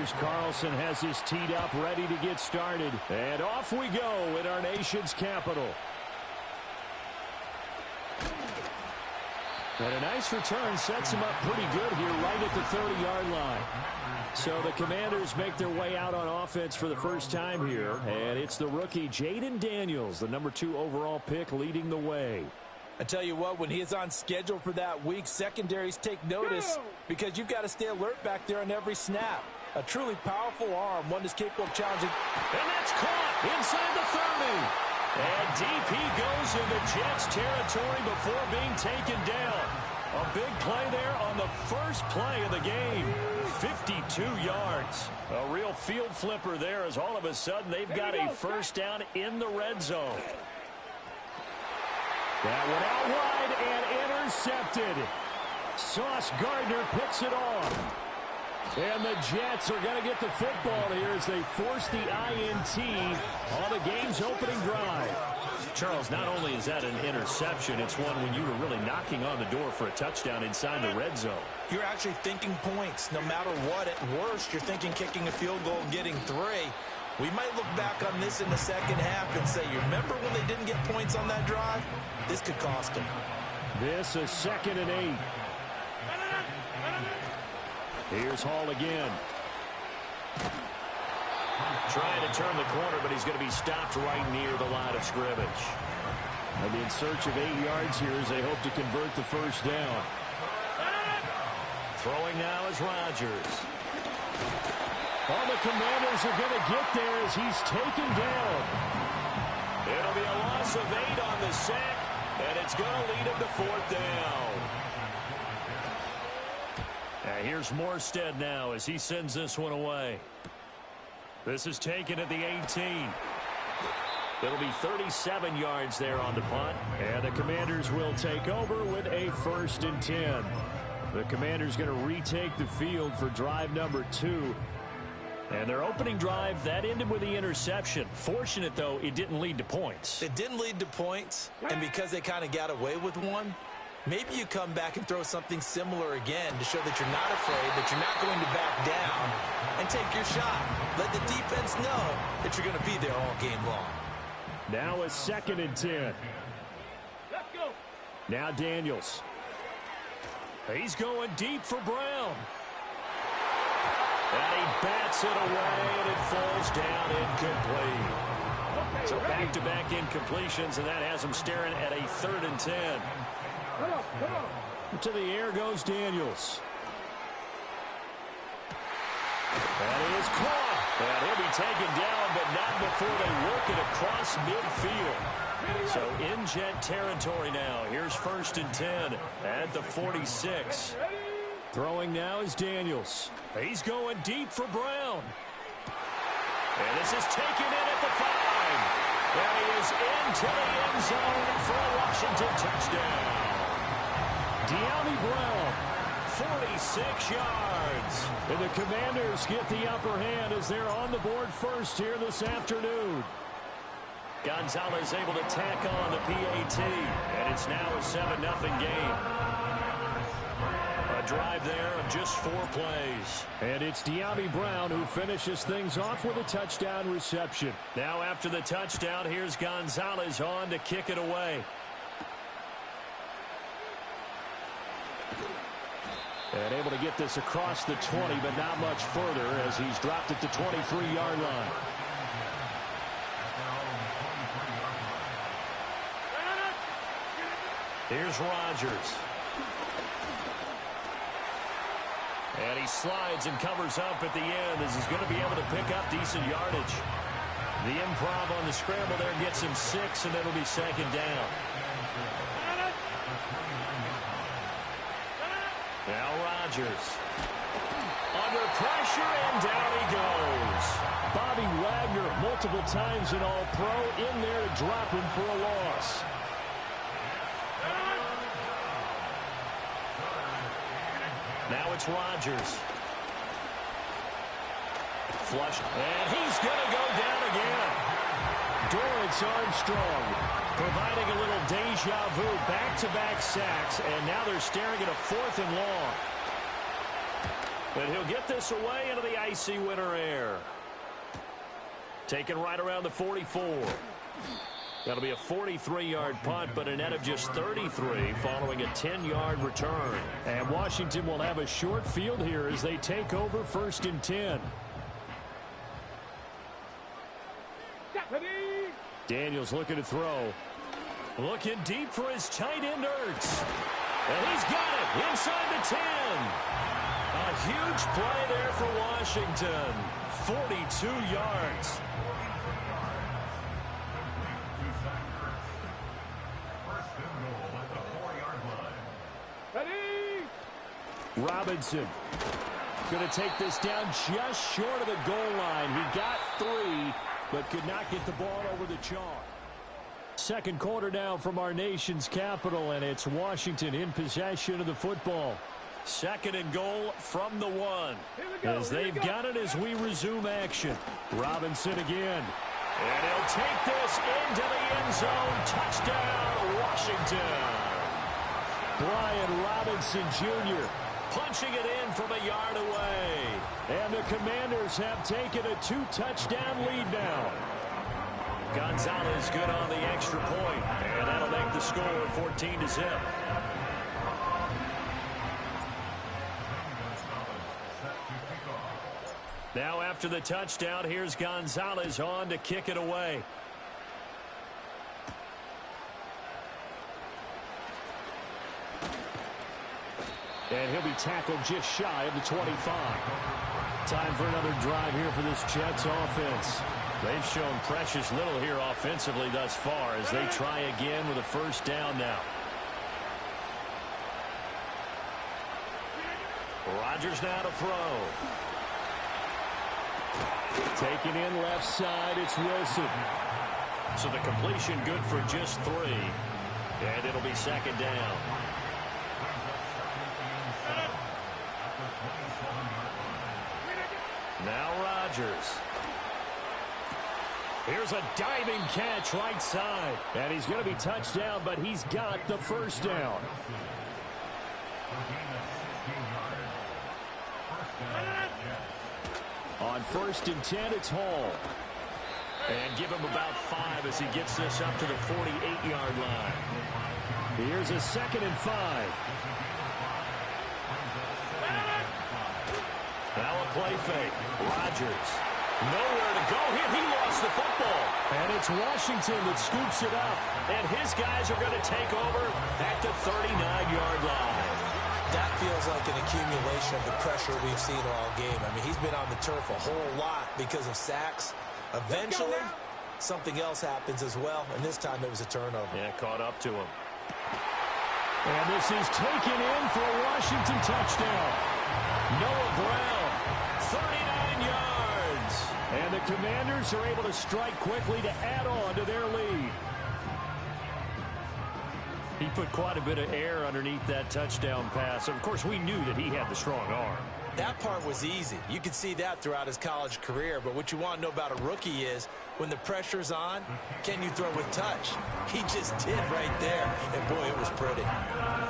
Here's Carlson, has his teed up, ready to get started. And off we go in our nation's capital. And a nice return sets him up pretty good here right at the 30-yard line. So the Commanders make their way out on offense for the first time here. And it's the rookie Jaden Daniels, the number 2 overall pick, leading the way. I tell you what, when he is on schedule for that week, secondaries take notice because you've got to stay alert back there on every snap. A truly powerful arm, one that's capable of challenging. And that's caught inside the 30. And deep he goes into Jets territory before being taken down. A big play there on the first play of the game. 52 yards. A real field flipper there as all of a sudden they've got a first down in the red zone. That one out wide and intercepted. Sauce Gardner picks it off. And the Jets are going to get the football here as they force the INT on the game's opening drive. Charles, not only is that an interception, it's one when you were really knocking on the door for a touchdown inside the red zone. You're actually thinking points. No matter what, at worst, you're thinking kicking a field goal, getting 3. We might look back on this in the second half and say, you remember when they didn't get points on that drive? This could cost them. This is 2nd and 8. Here's Hall again. Trying to turn the corner, but he's going to be stopped right near the line of scrimmage. And in search of 8 yards here as they hope to convert the first down. Throwing now is Rodgers. All the Commanders are going to get there as he's taken down. It'll be a loss of 8 on the sack, and it's going to lead him to 4th down. Here's Morstead now as he sends this one away. This is taken at the 18. It'll be 37 yards there on the punt. And the Commanders will take over with a 1st and 10. The Commanders going to retake the field for drive number 2. And their opening drive, that ended with the interception. Fortunate, though, it didn't lead to points. It didn't lead to points, and because they kind of got away with one, maybe you come back and throw something similar again to show that you're not afraid, that you're not going to back down, and take your shot. Let the defense know that you're going to be there all game long. Now a 2nd and 10. Let's go. Now Daniels. He's going deep for Brown. And he bats it away, and it falls down incomplete. So back-to-back incompletions, and that has him staring at a 3rd and 10. To the air goes Daniels. That is caught. And he'll be taken down, but not before they work it across midfield. So in Jet territory now. Here's 1st and 10 at the 46. Throwing now is Daniels. He's going deep for Brown. And this is taken in at the 5. And he is into the end zone for a Washington touchdown. De'Ami Brown, 46 yards. And the Commanders get the upper hand as they're on the board first here this afternoon. Gonzalez able to tack on the PAT. And it's now a 7-0 game. A drive there of just 4 plays. And it's De'Ami Brown who finishes things off with a touchdown reception. Now after the touchdown, here's Gonzalez on to kick it away. And able to get this across the 20, but not much further as he's dropped at the 23-yard line. Here's Rodgers. And he slides and covers up at the end as he's going to be able to pick up decent yardage. The improv on the scramble there gets him 6, and it'll be 2nd down. Now Rodgers. Under pressure, and down he goes. Bobby Wagner, multiple times an All-Pro, in there to drop him for a loss. Now it's Rodgers. Flush, and he's going to go down again. Dorrance Armstrong providing a little deja vu, back-to-back sacks, and now they're staring at a 4th and long. And he'll get this away into the icy winter air. Taken right around the 44. That'll be a 43-yard punt, but a net of just 33 following a 10-yard return. And Washington will have a short field here as they take over 1st and 10. Daniels looking to throw. Looking deep for his tight end, Ertz. And he's got it inside the 10. A huge play there for Washington. 42 yards. Robinson going to take this down just short of the goal line. He got 3, but could not get the ball over the chalk. Second quarter now from our nation's capital, and it's Washington in possession of the football. 2nd and goal from the 1. As they've got it as we resume action. Robinson again. And he'll take this into the end zone. Touchdown, Washington. Brian Robinson Jr. punching it in from a yard away. And the Commanders have taken a 2-touchdown lead now. Gonzalez good on the extra point. And that'll make the score 14-0. Now after the touchdown, here's Gonzalez on to kick it away. And he'll be tackled just shy of the 25. Time for another drive here for this Jets offense. They've shown precious little here offensively thus far as they try again with a 1st down now. Rodgers now to throw. Taken in left side, it's Wilson. So the completion good for just 3. And it'll be 2nd down. Now Rodgers. Here's a diving catch right side. And he's going to be touched down, but he's got the 1st down. On 1st and 10, it's Hall. And give him about 5 as he gets this up to the 48-yard line. Here's a 2nd and 5. Now a play fake. Rodgers. Nowhere to go here. He lost the football. And it's Washington that scoops it up. And his guys are going to take over at the 39-yard line. That feels like an accumulation of the pressure we've seen all game. I mean, he's been on the turf a whole lot because of sacks. Eventually, something else happens as well, and this time it was a turnover. Yeah, caught up to him. And this is taken in for a Washington touchdown. Noah Brown, 39 yards. And the Commanders are able to strike quickly to add on to their lead. He put quite a bit of air underneath that touchdown pass. Of course, we knew that he had the strong arm. That part was easy. You could see that throughout his college career. But what you want to know about a rookie is when the pressure's on, can you throw with touch? He just did right there. And, boy, it was pretty.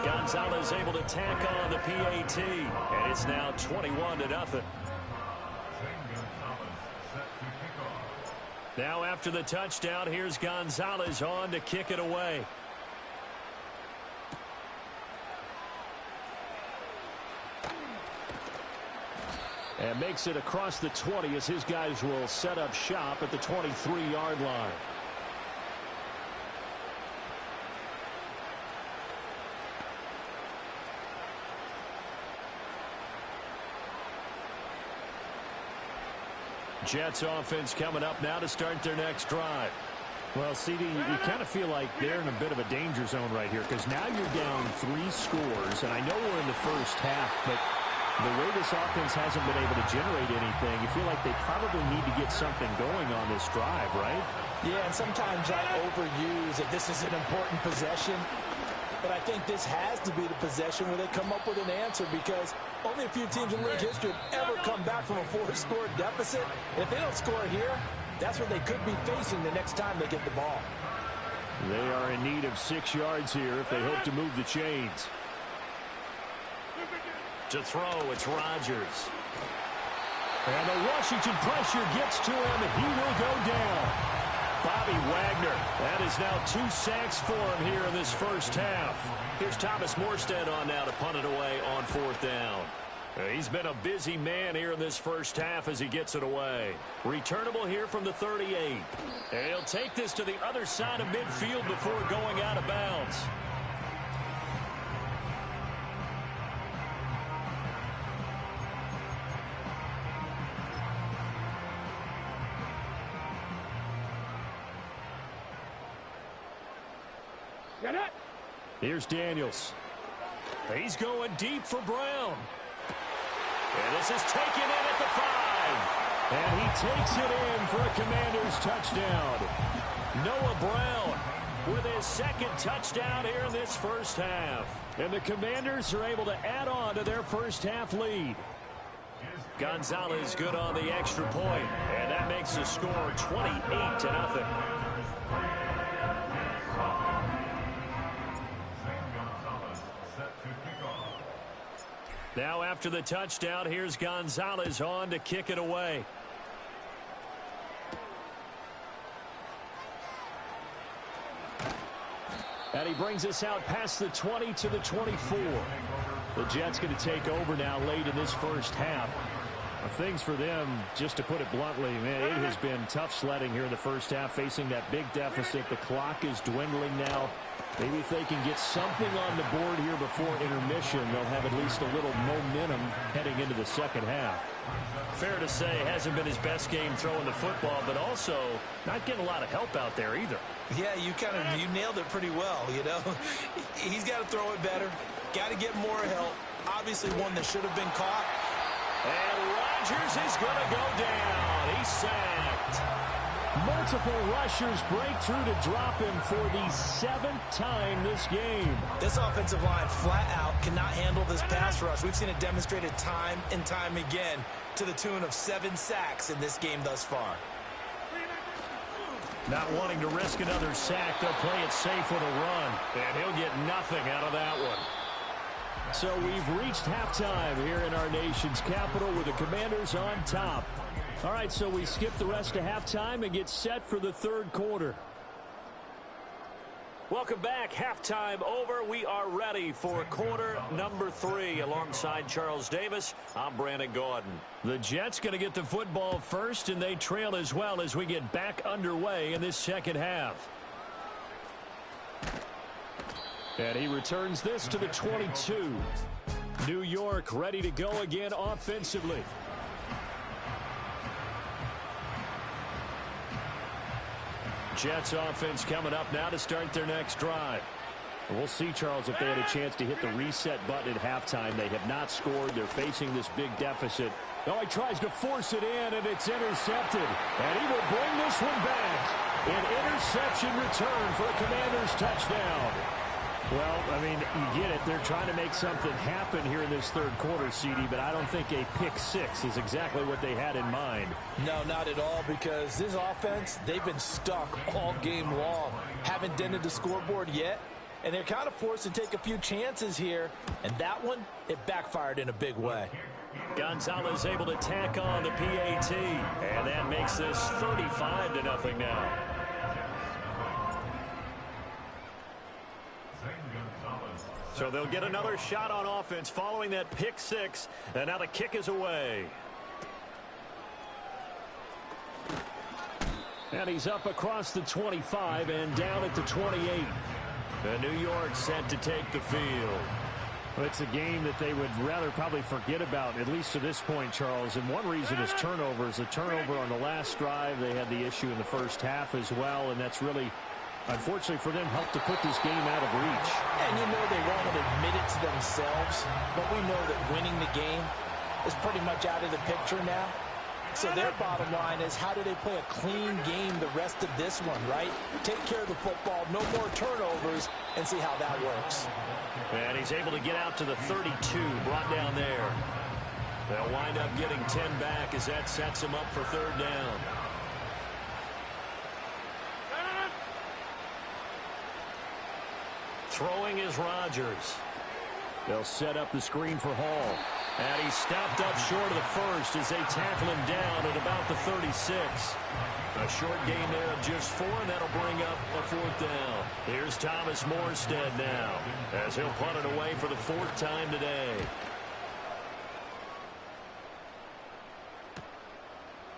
Gonzalez able to tack on the PAT. And it's now 21-0. Now after the touchdown, here's Gonzalez on to kick it away. And makes it across the 20 as his guys will set up shop at the 23-yard line. Jets offense coming up now to start their next drive. Well, CD, you kind of feel like they're in a bit of a danger zone right here because now you're down 3 scores, and I know we're in the first half, but the way this offense hasn't been able to generate anything, you feel like they probably need to get something going on this drive, right? Yeah, and sometimes I overuse that this is an important possession. But I think this has to be the possession where they come up with an answer because only a few teams in league history have ever come back from a 4-score deficit. If they don't score here, that's what they could be facing the next time they get the ball. They are in need of 6 yards here if they hope to move the chains. To throw, it's Rodgers. And the Washington pressure gets to him, and he will go down. Bobby Wagner. That is now 2 sacks for him here in this first half. Here's Thomas Morstead on now to punt it away on 4th down. He's been a busy man here in this first half as he gets it away. Returnable here from the 38. And he'll take this to the other side of midfield before going out of bounds. Here's Daniels. He's going deep for Brown. And this is taken in at the 5. And he takes it in for a Commanders touchdown. Noah Brown with his 2nd touchdown here in this first half. And the Commanders are able to add on to their first half lead. Gonzalez good on the extra point. And that makes the score 28-0. Now after the touchdown, here's Gonzalez on to kick it away. And he brings us out past the 20 to the 24. The Jets going to take over now late in this first half. Things for them, just to put it bluntly, man, it has been tough sledding here in the first half, facing that big deficit. The clock is dwindling now. Maybe if they can get something on the board here before intermission, they'll have at least a little momentum heading into the second half. Fair to say, hasn't been his best game throwing the football, but also not getting a lot of help out there either. Yeah, you nailed it pretty well, you know. He's got to throw it better, got to get more help. Obviously one that should have been caught. And Rodgers is going to go down. He's sacked. Multiple rushers break through to drop him for the 7th time this game. This offensive line flat out cannot handle this pass rush. We've seen it demonstrated time and time again to the tune of 7 sacks in this game thus far. Not wanting to risk another sack, they'll play it safe with a run. And he'll get nothing out of that one. So we've reached halftime here in our nation's capital with the Commanders on top. All right, so we skip the rest of halftime and get set for the 3rd quarter. Welcome back. Halftime over. We are ready for quarter number 3. Alongside Charles Davis, I'm Brandon Gordon. The Jets going to get the football first, and they trail as well as we get back underway in this second half. And he returns this to the 22. New York ready to go again offensively. Jets offense coming up now to start their next drive. We'll see, Charles, if they had a chance to hit the reset button at halftime. They have not scored. They're facing this big deficit. Oh, he tries to force it in, and it's intercepted. And he will bring this one back. An interception return for a Commanders touchdown. Well, I mean, you get it. They're trying to make something happen here in this 3rd quarter, CD, but I don't think a pick 6 is exactly what they had in mind. No, not at all, because this offense, they've been stuck all game long. Haven't dented the scoreboard yet, and they're kind of forced to take a few chances here, and that one, it backfired in a big way. Gonzalez able to tack on the PAT, and that makes this 35-0 now. So they'll get another shot on offense following that pick 6, and now the kick is away. And he's up across the 25 and down at the 28. The New York set to take the field. Well, it's a game that they would rather probably forget about, at least to this point, Charles. And one reason is turnovers. A turnover on the last drive. They had the issue in the first half as well, and that's really, unfortunately for them, helped to put this game out of reach. And you know they won't admit it to themselves, but we know that winning the game is pretty much out of the picture now. So their bottom line is, how do they play a clean game the rest of this one, right? Take care of the football, no more turnovers, and see how that works. And he's able to get out to the 32, brought down there. They'll wind up getting 10 back as that sets him up for 3rd down. Throwing is Rodgers. They'll set up the screen for Hall. And he stopped up short of the first as they tackle him down at about the 36. A short gain there of just 4, and that'll bring up a 4th down. Here's Thomas Morstead now as he'll punt it away for the 4th time today.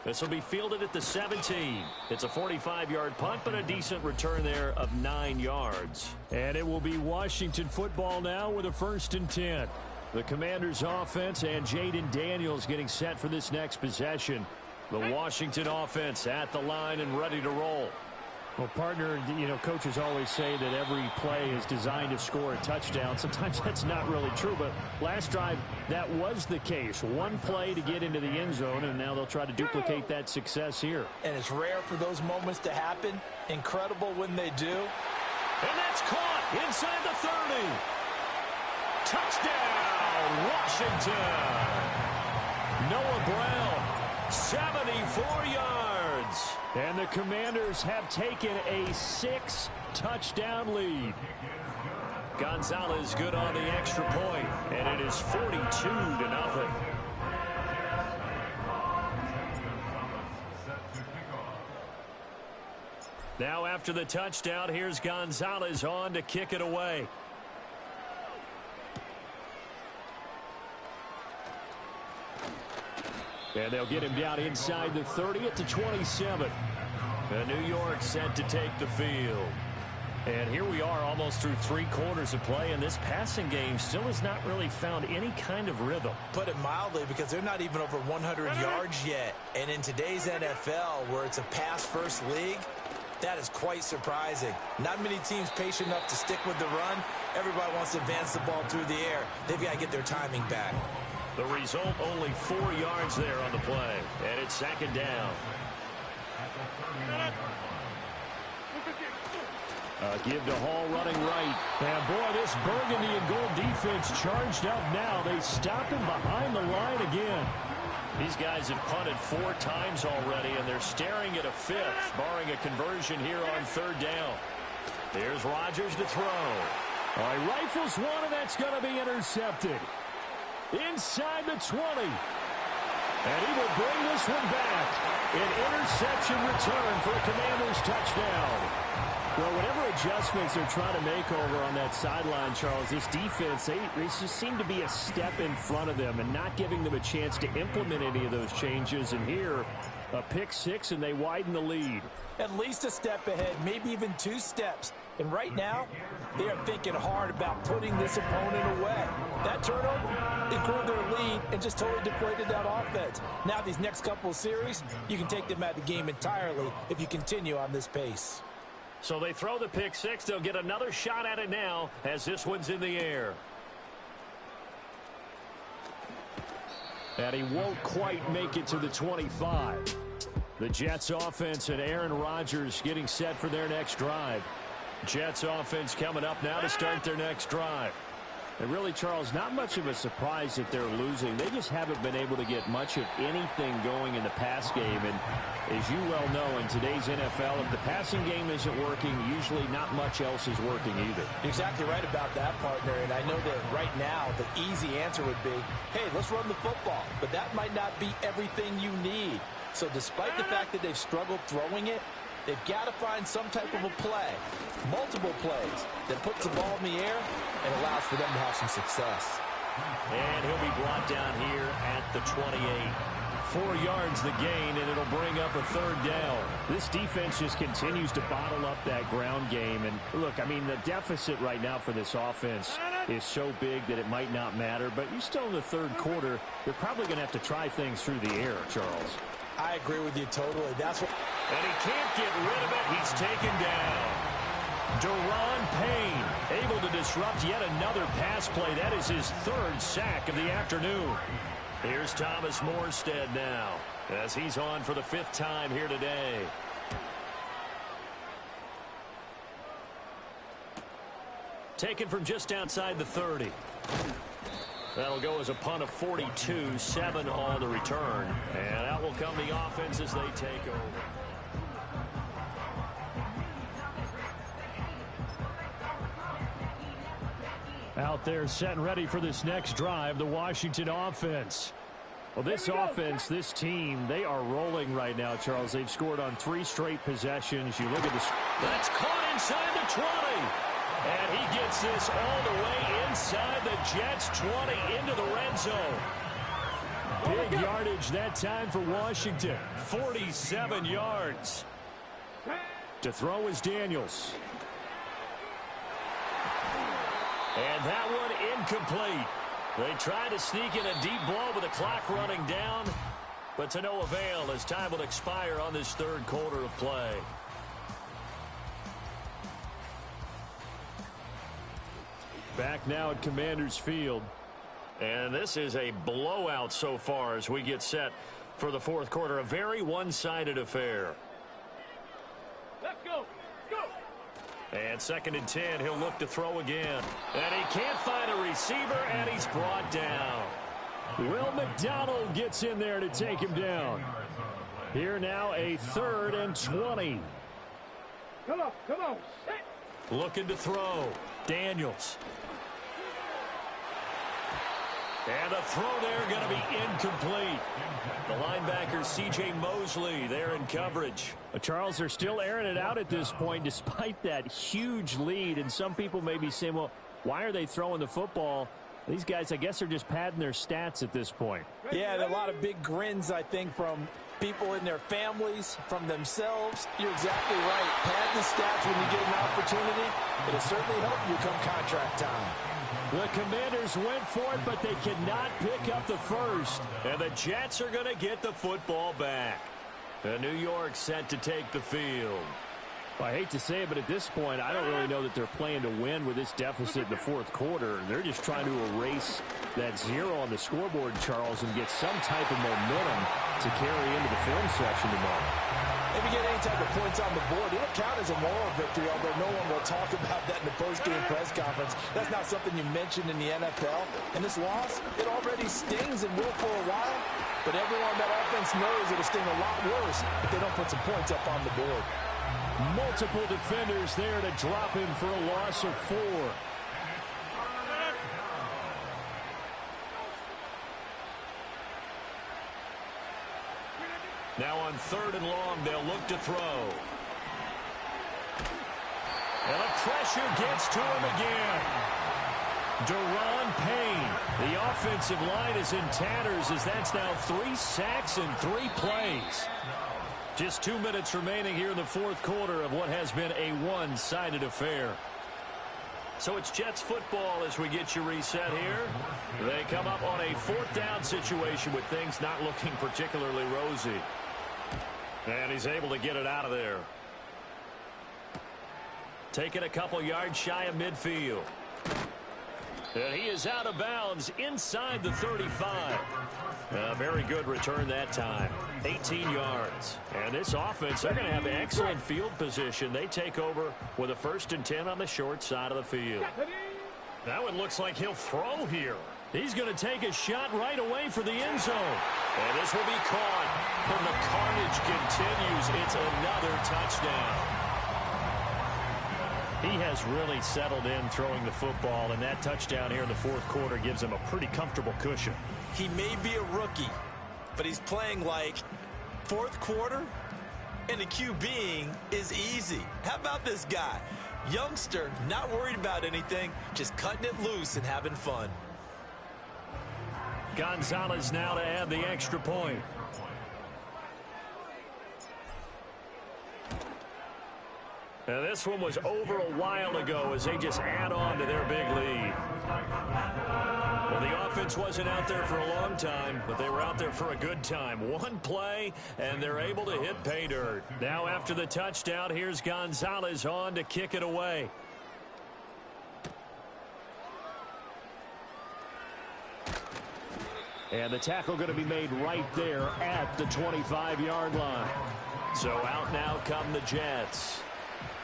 This will be fielded at the 17. It's a 45-yard punt, but a decent return there of 9 yards. And it will be Washington football now with a 1st and 10. The Commanders' offense and Jaden Daniels getting set for this next possession. The Washington offense at the line and ready to roll. Well, partner, you know, coaches always say that every play is designed to score a touchdown. Sometimes that's not really true, but last drive, that was the case. One play to get into the end zone, and now they'll try to duplicate that success here. And it's rare for those moments to happen. Incredible when they do. And that's caught inside the 30. Touchdown, Washington. Noah Brown, 74 yards. And the Commanders have taken a 6-touchdown lead. Gonzalez good on the extra point, and it is 42-0. Now after the touchdown, here's Gonzalez on to kick it away. And they'll get him down inside the 30 at the 27. And New York set to take the field. And here we are almost through 3 quarters of play, and this passing game still has not really found any kind of rhythm. Put it mildly, because they're not even over 100 yards yet. And in today's NFL, where it's a pass-first league, that is quite surprising. Not many teams patient enough to stick with the run. Everybody wants to advance the ball through the air. They've got to get their timing back. The result, only 4 yards there on the play. And it's 2nd down. Give to Hall running right. And boy, this burgundy and gold defense charged up now. They stop him behind the line again. These guys have punted 4 times already, and they're staring at a 5th, barring a conversion here on 3rd down. Here's Rodgers to throw. All right, rifles one, and that's going to be intercepted. Inside the 20. And he will bring this one back. An interception return for a Commanders touchdown. Well, whatever adjustments they're trying to make over on that sideline, Charles, this defense, they just seem to be a step in front of them and not giving them a chance to implement any of those changes. And here, a pick 6, and they widen the lead. At least a step ahead, maybe even 2 steps. And right now, they are thinking hard about putting this opponent away. That turnover, it grew their lead and just totally deflated that offense. Now these next couple of series, you can take them out of the game entirely if you continue on this pace. So they throw the pick 6. They'll get another shot at it now as this one's in the air. And he won't quite make it to the 25. The Jets offense and Aaron Rodgers getting set for their next drive. Jets offense coming up now to start their next drive. And really, Charles, not much of a surprise that they're losing. They just haven't been able to get much of anything going in the pass game. And as you well know, in today's NFL, if the passing game isn't working, usually not much else is working either. You're exactly right about that, partner. And I know that right now the easy answer would be, hey, let's run the football. But that might not be everything you need. So despite the fact that they've struggled throwing it, they've got to find some type of a play, multiple plays, that puts the ball in the air and allows for them to have some success. And he'll be brought down here at the 28. 4 yards the gain, and it'll bring up a 3rd down. This defense just continues to bottle up that ground game. And look, I mean, the deficit right now for this offense is so big that it might not matter. But you're still in the 3rd quarter. They're probably going to have to try things through the air, Charles. I agree with you totally. That's what. And he can't get rid of it. He's taken down. Deron Payne able to disrupt yet another pass play. That is his 3rd sack of the afternoon. Here's Thomas Morstead now as he's on for the 5th time here today. Taken from just outside the 30. That'll go as a punt of 42, 7 on the return. And out will come the offense as they take over. Out there set and ready for this next drive, the Washington offense. Well, this offense, this team, they are rolling right now, Charles. They've scored on 3 straight possessions. You look at this. That's caught inside the 20. And he gets this all the way inside the Jets' 20 into the red zone. Big yardage that time for Washington. 47 yards. To throw is Daniels. And that one incomplete. They tried to sneak in a deep ball with the clock running down, but to no avail as time will expire on this third quarter of play. Back now at Commanders Field. And this is a blowout so far as we get set for the fourth quarter. A very one-sided affair. Let's go. Go. And 2nd and 10, he'll look to throw again. And he can't find a receiver, and he's brought down. Will McDonald gets in there to take him down. Here now a 3rd and 20. Come on. Set. Looking to throw. Daniels. And the throw there going to be incomplete. The linebacker, C.J. Mosley, there in coverage. Charles, they're still airing it out at this point despite that huge lead. And some people may be saying, well, why are they throwing the football? These guys, I guess, are just padding their stats at this point. Yeah, there are a lot of big grins, I think, from people in their families, from themselves. You're exactly right. Pad the stats when you get an opportunity. It'll certainly help you come contract time. The Commanders went for it, but they cannot pick up the first. And the Jets are going to get the football back. And New York set to take the field. I hate to say it, but at this point, I don't really know that they're playing to win with this deficit in the fourth quarter. They're just trying to erase that 0 on the scoreboard, Charles, and get some type of momentum to carry into the film session tomorrow. If you get any type of points on the board, it'll count as a moral victory, although no one will talk about that in the post-game press conference. That's not something you mentioned in the NFL. And this loss, it already stings and will for a while. But everyone on that offense knows it'll sting a lot worse if they don't put some points up on the board. Multiple defenders there to drop him for a loss of 4. Now on 3rd and long, they'll look to throw. And the pressure gets to him again. Deron Payne. The offensive line is in tatters as that's now 3 sacks in 3 plays. Just 2 minutes remaining here in the fourth quarter of what has been a one-sided affair. So it's Jets football as we get you reset here. They come up on a 4th down situation with things not looking particularly rosy. And he's able to get it out of there. Taking a couple yards shy of midfield. And he is out of bounds inside the 35. A very good return that time. 18 yards. And this offense, they're going to have excellent field position. They take over with a 1st and 10 on the short side of the field. Now it looks like he'll throw here. He's going to take a shot right away for the end zone. And this will be caught. And the carnage continues. It's another touchdown. He has really settled in throwing the football, and that touchdown here in the fourth quarter gives him a pretty comfortable cushion. He may be a rookie, but he's playing like fourth quarter, and the QBing is easy. How about this guy? Youngster, not worried about anything, just cutting it loose and having fun. Gonzalez now to add the extra point. Now this one was over a while ago as they just add on to their big lead. Well, the offense wasn't out there for a long time, but they were out there for a good time. One play, and they're able to hit pay dirt. Now after the touchdown, here's Gonzalez on to kick it away. And the tackle going to be made right there at the 25-yard line. So out now come the Jets.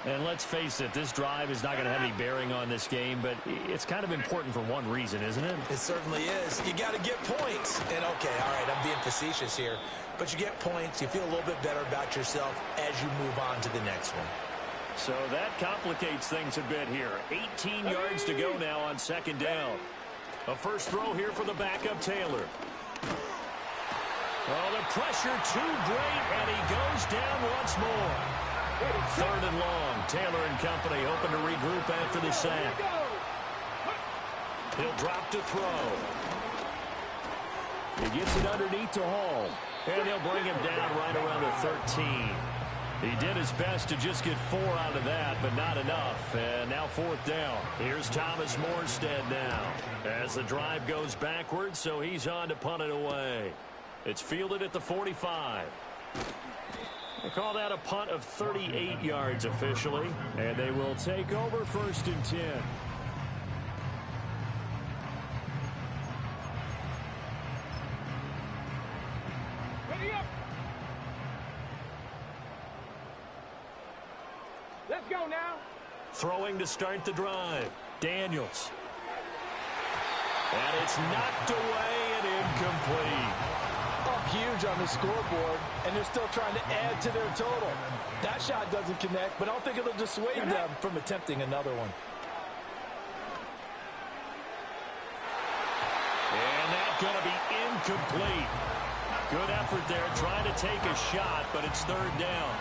And let's face it, this drive is not going to have any bearing on this game, but it's kind of important for one reason, isn't it? It certainly is. You got to get points. And, okay, all right, I'm being facetious here. But you get points, you feel a little bit better about yourself as you move on to the next one. So that complicates things a bit here. 18 yards to go now on second down. A first throw here for the backup Taylor. Oh, the pressure too great, and he goes down once more. Third and long. Taylor and company hoping to regroup after the sack. He'll drop to throw. He gets it underneath to Hall. And they'll bring him down right around the 13. He did his best to just get 4 out of that, but not enough. And now fourth down. Here's Thomas Morstead now. As the drive goes backwards, so he's on to punt it away. It's fielded at the 45. They call that a punt of 38 yards officially. And they will take over first and 10. Let's go now. Throwing to start the drive. Daniels. And it's knocked away and incomplete. Up huge on the scoreboard, and they're still trying to add to their total. That shot doesn't connect, but I don't think it'll dissuade them from attempting another one. And that's going to be incomplete. Good effort there trying to take a shot, but it's third down.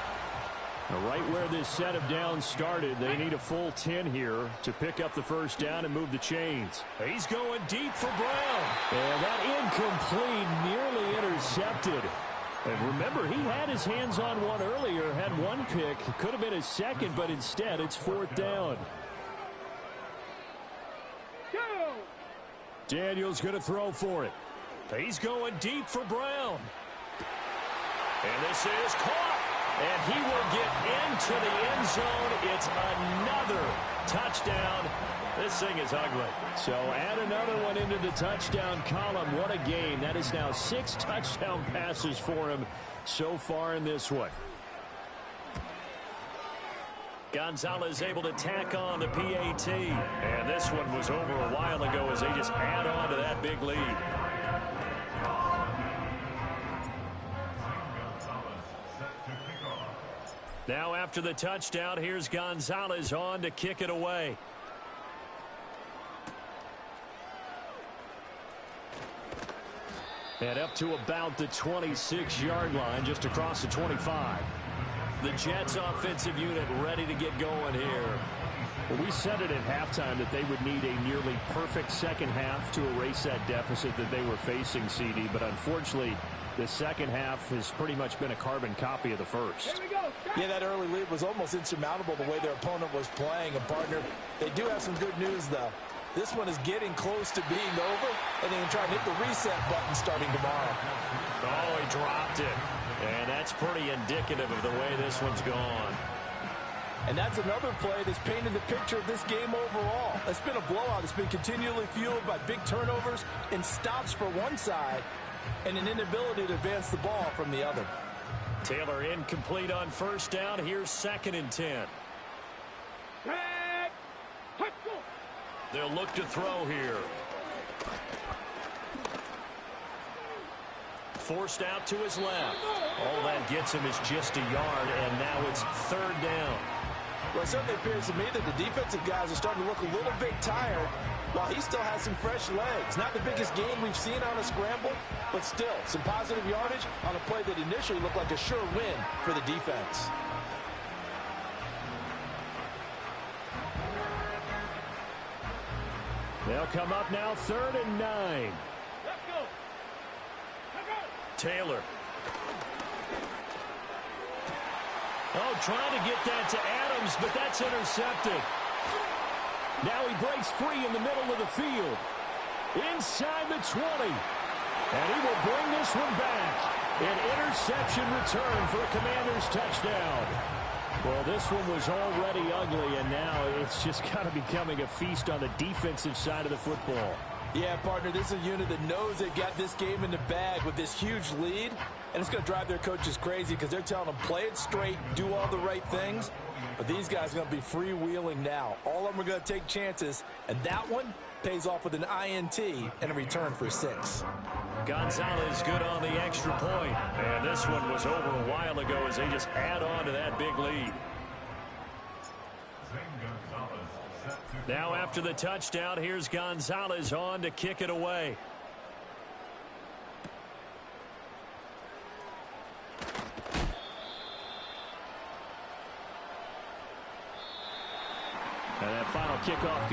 Right where this set of downs started, they need a full 10 here to pick up the first down and move the chains. He's going deep for Brown. And that incomplete, nearly intercepted. And remember, he had his hands on one earlier, had one pick. Could have been his second, but instead it's fourth down. Go. Daniels going to throw for it. He's going deep for Brown. And this is caught. And he will get into the end zone. It's another touchdown. This thing is ugly. So add another one into the touchdown column. What a game. That is now 6 touchdown passes for him so far in this one. Gonzalez able to tack on the PAT. And this one was over a while ago as they just add on to that big lead. Now after the touchdown, here's Gonzalez on to kick it away. And up to about the 26-yard line, just across the 25. The Jets offensive unit ready to get going here. Well, we said it at halftime that they would need a nearly perfect second half to erase that deficit that they were facing, CD. But unfortunately, the second half has pretty much been a carbon copy of the first. Yeah, that early lead was almost insurmountable the way their opponent was playing. And, partner, they do have some good news, though. This one is getting close to being over, and they can try and hit the reset button starting tomorrow. Oh, he dropped it. And that's pretty indicative of the way this one's gone. And that's another play that's painted the picture of this game overall. It's been a blowout. It's been continually fueled by big turnovers and stops for one side and an inability to advance the ball from the other. Taylor incomplete on first down. Here's second and 10. They'll look to throw here. Forced out to his left. All that gets him is just a yard, and now it's third down. Well, it certainly appears to me that the defensive guys are starting to look a little bit tired while he still has some fresh legs. Not the biggest game we've seen on a scramble, but still some positive yardage on a play that initially looked like a sure win for the defense. They'll come up now, 3rd and 9. Let's go. Taylor. Oh, trying to get that to Adams, but that's intercepted. Now he breaks free in the middle of the field. Inside the 20. And he will bring this one back. An interception return for a Commanders touchdown. Well, this one was already ugly, and now it's just kind of becoming a feast on the defensive side of the football. Yeah, partner, this is a unit that knows they've got this game in the bag with this huge lead, and it's going to drive their coaches crazy because they're telling them play it straight, do all the right things. But these guys are going to be freewheeling now. All of them are going to take chances, and that one pays off with an INT and a return for 6. Gonzalez good on the extra point. And this one was over a while ago as they just add on to that big lead. Now after the touchdown, here's Gonzalez on to kick it away. And that final kickoff